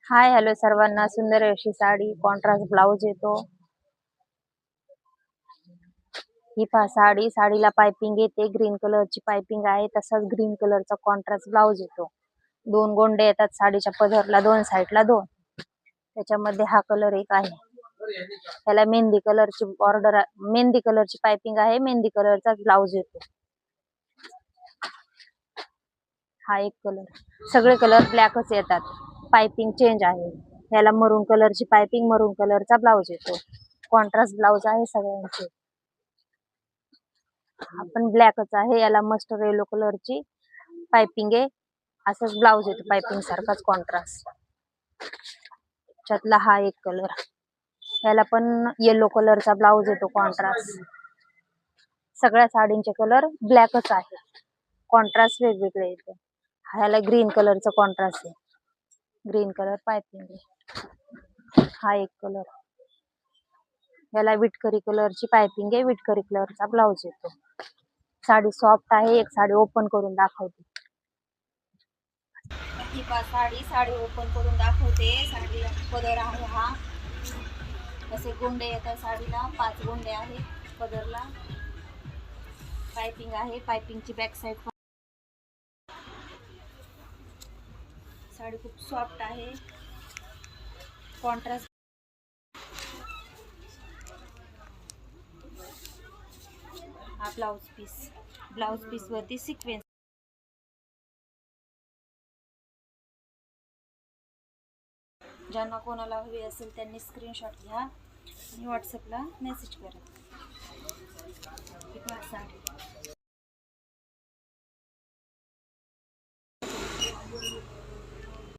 Hi hello सर्वांना. सुंदर अशी साडी कॉन्ट्रास्ट ब्लाउज येतो. ही पहा साडीला पायपिंग येते. ग्रीन कलरची पायपिंग आहे. तसाच ग्रीन कलरचा कॉन्ट्रास्ट ब्लाउज येतो. 2 गोंडे येतात साडीच्या पदरला, 2 साईडला 2. त्याच्यामध्ये हा कलर एक आहे. त्याला मेहंदी कलरची बॉर्डर, मेहंदी कलरची पायपिंग आहे. मेहंदी कलरचा ब्लाउज येतो. हा एक कलर. सगळे कलर ब्लॅकच येतात. पायपिंग चेंज आहे. याला मरून कलरची पायपिंग, मरून कलरचा ब्लाउज येतो. कॉन्ट्रास्ट ब्लाउज आहे सगळ्यांचे. हा पण ब्लॅकच आहे. याला मस्टर्ड येलो कलरची पायपिंग आहे. असंच ब्लाउज येतो पायपिंग सारखाच कॉन्ट्रास्ट. त्यातला हा एक कलर. याला पण येलो कलरचा ब्लाउज येतो कॉन्ट्रास्ट. सगळ्या साडींचे कलर ब्लॅकच आहे. कॉन्ट्रास्ट वेगवेगळे येते. ह्याला ग्रीन कलरचं कॉन्ट्रास्ट आहे. ग्रीन कलर पायपिंग आहे. हा एक कलर. याला विटकरी कलरची पायपिंग आहे. विटकरी कलरचा ब्लाउज येतो. साडी सॉफ्ट आहे. एक साडी ओपन करून दाखवते. ही पहा साडी ओपन करून दाखवते. साडीला पदर आहे हा. असे गोंडे येतात साडीला. 5 गोंडे आहेत पदरला. पायपिंग आहे. पायपिंगची बॅक साईड. साडी खूप सॉफ्ट आहे. कॉन्ट्रास्ट. हा ब्लाउज पीस वरती सिक्वेन्स. ज्यांना कोणाला हवी असेल त्यांनी स्क्रीनशॉट घ्या आणि व्हॉट्सअपला मेसेज करा. साडी